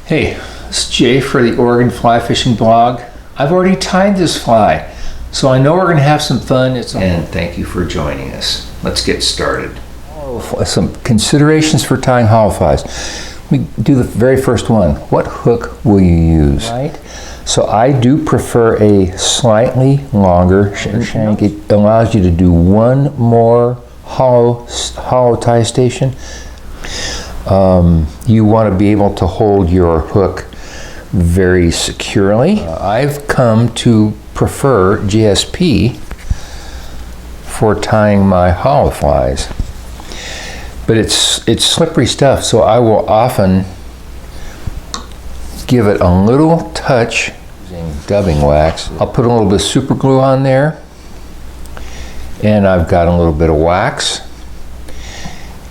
Hey, this is Jay for the Oregon Fly Fishing Blog. I've already tied this fly, so I know we're going to have some fun. And thank you for joining us. Let's get started. Some considerations for tying hollow flies. We do the very first one. What hook will you use? Right. So I do prefer a slightly longer shank. It allows you to do one more hollow tie station. You want to be able to hold your hook very securely. I've come to prefer GSP for tying my hollow flies, but it's slippery stuff, so I will often give it a little touch using dubbing wax. I'll put a little bit of super glue on there, and I've got a little bit of wax,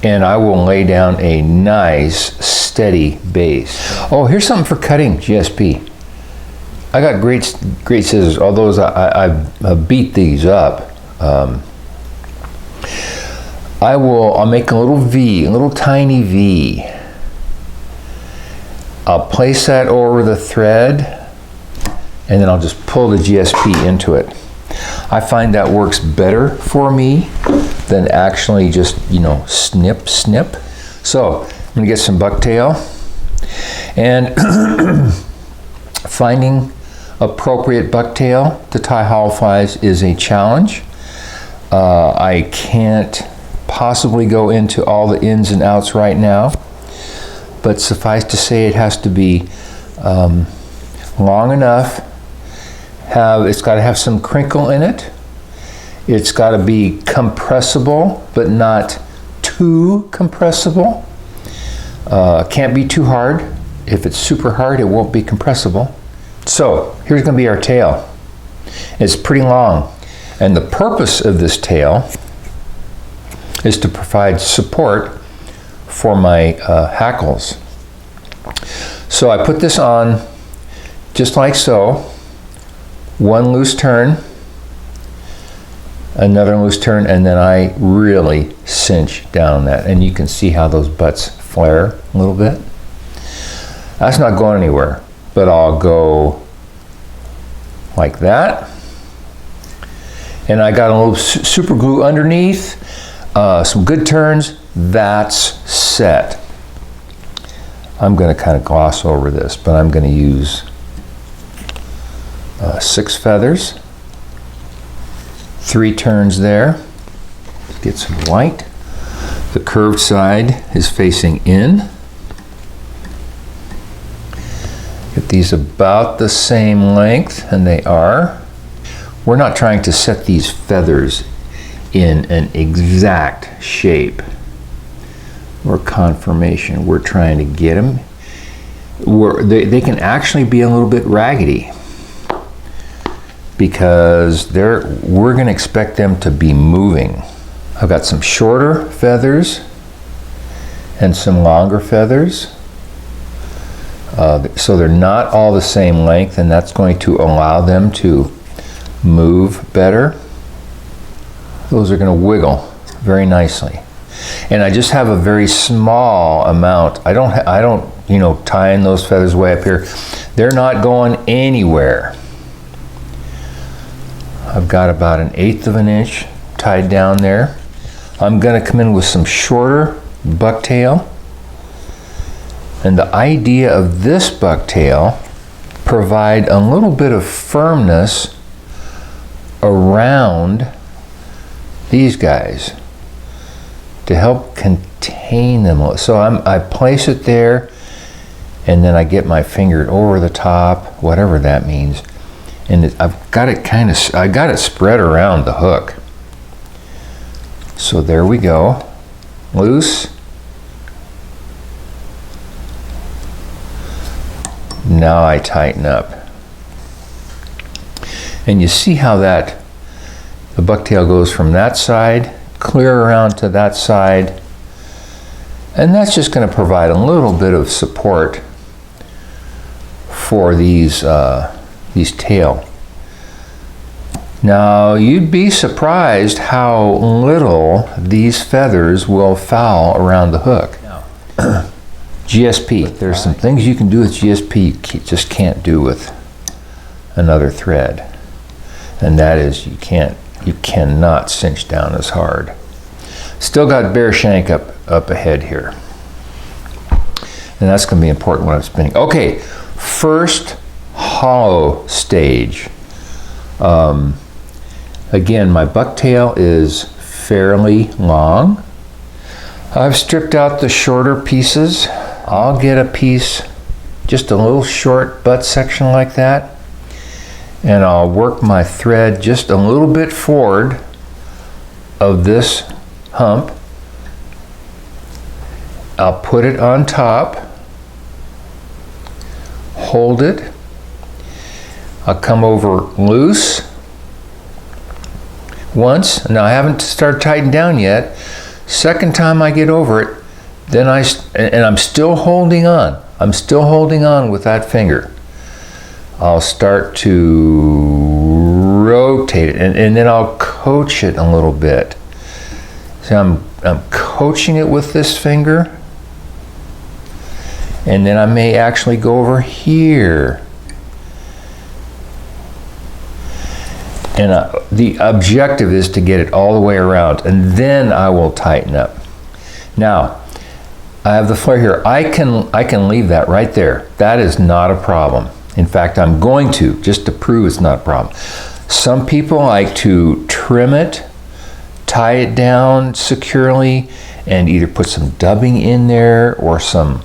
and I will lay down a nice steady base. Oh, here's something for cutting GSP. I got great scissors, although I beat these up. I'll make a little V, a little tiny V. I'll place that over the thread, and then I'll just pull the GSP into it. I find that works better for me than actually just, snip. So I'm gonna get some bucktail, and finding appropriate bucktail to tie hollow flies is a challenge. I can't possibly go into all the ins and outs right now, but suffice to say it has to be long enough. It's got to have some crinkle in it. It's got to be compressible, but not too compressible. Can't be too hard. If it's super hard, it won't be compressible. So here's going to be our tail. It's pretty long, and the purpose of this tail is to provide support for my hackles. So I put this on just like so. One loose turn, another loose turn, and then I really cinch down that. And you can see how those butts flare a little bit. That's not going anywhere, but I'll go like that. And I got a little super glue underneath, some good turns. That's set. I'm going to kind of gloss over this, but I'm going to use 6 feathers, 3 turns there. Let's get some white. The curved side is facing in. Get these about the same length, and they are. We're not trying to set these feathers in an exact shape or conformation. We're trying to get them where they can actually be a little bit raggedy, because we're going to expect them to be moving. I've got some shorter feathers and some longer feathers. So they're not all the same length, and that's going to allow them to move better. Those are going to wiggle very nicely. And I just have a very small amount. I don't tying those feathers way up here. They're not going anywhere. I've got about 1/8 of an inch tied down there. I'm going to come in with some shorter bucktail. And the idea of this bucktail, provide a little bit of firmness around these guys to help contain them. So I place it there, and then I get my finger over the top, whatever that means. And I've got it I got it spread around the hook. So there we go. Loose. Now I tighten up. And you see how the bucktail goes from that side, clear around to that side. And that's just going to provide a little bit of support for these tail. Now, you'd be surprised how little these feathers will foul around the hook. GSP. There's some things you can do with GSP you just can't do with another thread. And that is you cannot cinch down as hard. Still got bare shank up ahead here. And that's going to be important when I'm spinning. Okay, first hollow stage. Again, my bucktail is fairly long. I've stripped out the shorter pieces. I'll get a piece, just a little short butt section like that, and I'll work my thread just a little bit forward of this hump. I'll put it on top, hold it. I'll come over loose once. Now I haven't started tightening down yet. Second time I get over it, then I'm still holding on. I'm still holding on with that finger. I'll start to rotate it, and then I'll coach it a little bit. So I'm coaching it with this finger, and then I may actually go over here. And the objective is to get it all the way around, and then I will tighten up. Now, I have the flare here. I can leave that right there. That is not a problem. In fact, I'm going to, just to prove it's not a problem. Some people like to trim it, tie it down securely, and either put some dubbing in there or some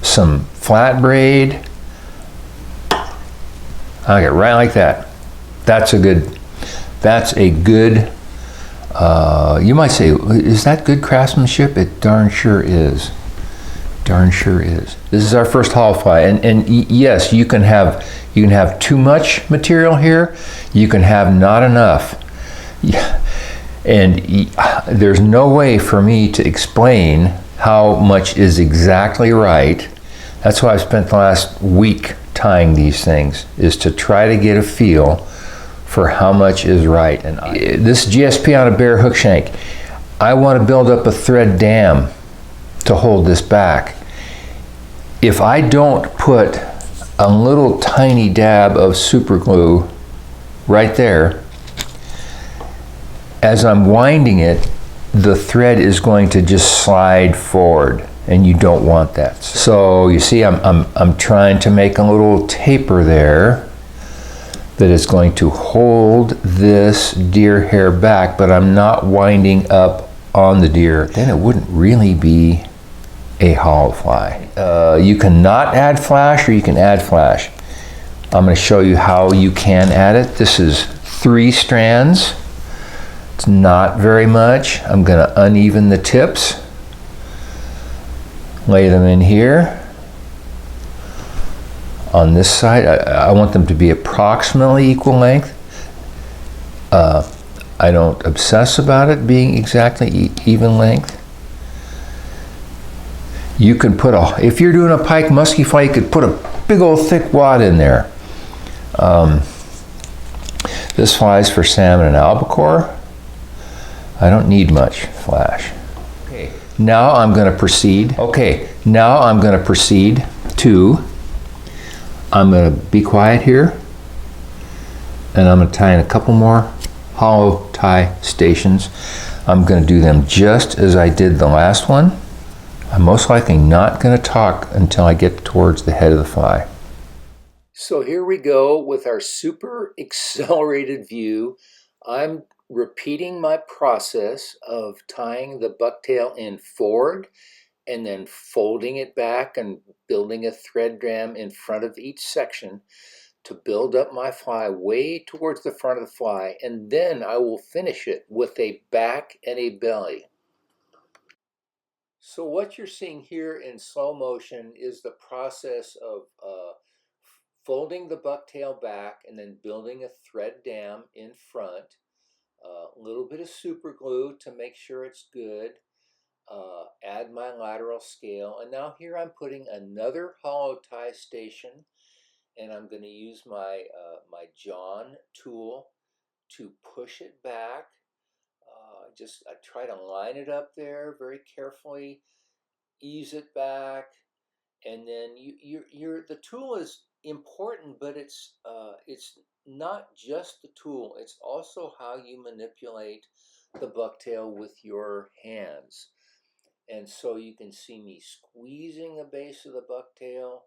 flat braid. I'll get right like that. That's a good, you might say, is that good craftsmanship? It darn sure is. Darn sure is. This is our first hollow fly, and yes, you can have too much material here. You can have not enough. Yeah. And there's no way for me to explain how much is exactly right. That's why I've spent the last week tying these things, is to try to get a feel for how much is right. And this GSP on a bare hook shank, I want to build up a thread dam to hold this back. If I don't put a little tiny dab of super glue right there, as I'm winding it, the thread is going to just slide forward, and you don't want that. So you see, I'm trying to make a little taper there that is going to hold this deer hair back, but I'm not winding up on the deer. Then it wouldn't really be a hollow fly. You can not add flash, or you can add flash. I'm going to show you how you can add it. This is 3 strands. It's not very much. I'm going to uneven the tips, lay them in here. On this side, I want them to be approximately equal length. I don't obsess about it being exactly even length. You can put if you're doing a pike musky fly, you could put a big old thick wad in there. This flies for salmon and albacore. I don't need much flash. Okay, now I'm going to proceed. I'm going to be quiet here, and I'm going to tie in a couple more hollow tie stations. I'm going to do them just as I did the last one. I'm most likely not going to talk until I get towards the head of the fly. So here we go with our super accelerated view. I'm repeating my process of tying the bucktail in forward and then folding it back and building a thread dam in front of each section to build up my fly way towards the front of the fly, and then I will finish it with a back and a belly. So what you're seeing here in slow motion is the process of folding the bucktail back and then building a thread dam in front, a little bit of super glue to make sure it's good, add my lateral scale, and now here I'm putting another hollow tie station, and I'm going to use my my John tool to push it back. I try to line it up there very carefully, ease it back, and then the tool is important, but it's not just the tool. It's also how you manipulate the bucktail with your hands. And so you can see me squeezing the base of the bucktail,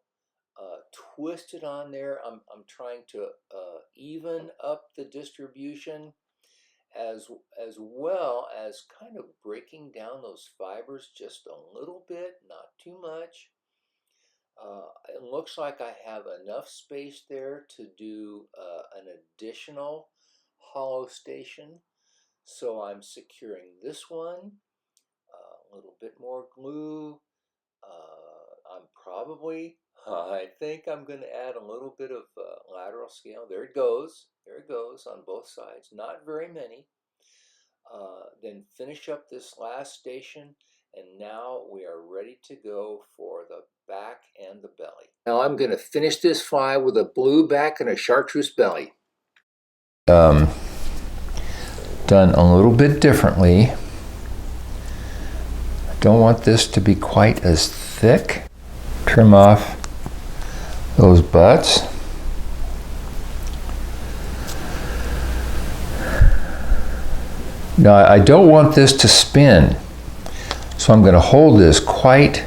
twist it on there. I'm trying to even up the distribution, as well as kind of breaking down those fibers just a little bit, not too much. It looks like I have enough space there to do an additional hollow station. So I'm securing this one, a little bit more glue. I think I'm going to add a little bit of lateral scale. There it goes. There it goes on both sides. Not very many. Then finish up this last station, and now we are ready to go for the back and the belly. Now I'm going to finish this fly with a blue back and a chartreuse belly. Done a little bit differently. I don't want this to be quite as thick. Trim off those butts. Now I don't want this to spin, so I'm going to hold this quite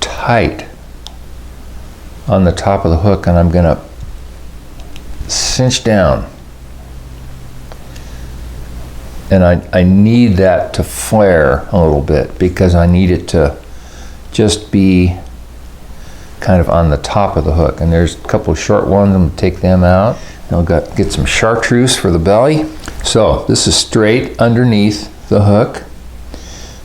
tight on the top of the hook, and I'm going to cinch down. And I need that to flare a little bit because I need it to just be kind of on the top of the hook. And there's a couple of short ones. I'm going to take them out. I'll get some chartreuse for the belly. So this is straight underneath the hook.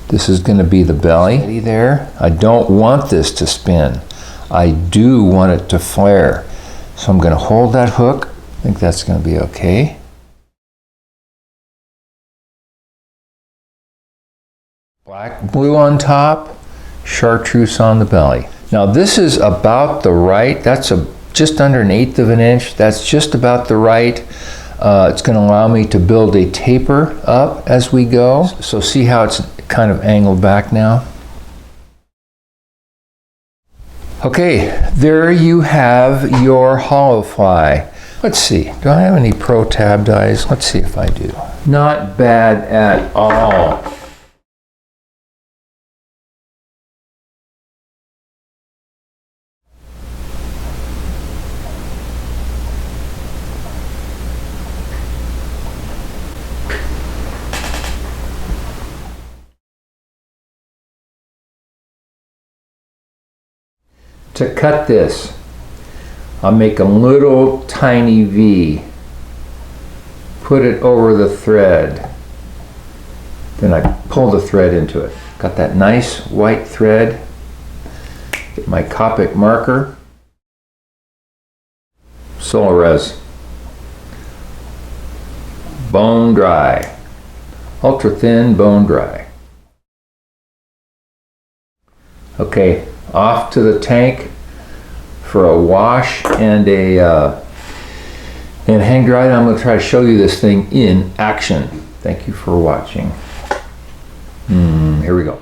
This is going to be the belly there. I don't want this to spin. I do want it to flare. So I'm going to hold that hook. I think that's going to be okay. Black blue on top, chartreuse on the belly. Now this is about the right. That's just under 1/8 of an inch. That's just about the right. It's going to allow me to build a taper up as we go. So see how it's kind of angled back now? Okay, there you have your hollow fly. Let's see, do I have any pro tab dies? Let's see if I do. Not bad at all. To cut this, I'll make a little tiny V, put it over the thread, then I pull the thread into it. Got that nice white thread, get my Copic marker, Solarez, bone dry, ultra thin bone dry. Okay, off to the tank for a wash and hang dry. I'm going to try to show you this thing in action. Thank you for watching. Here we go.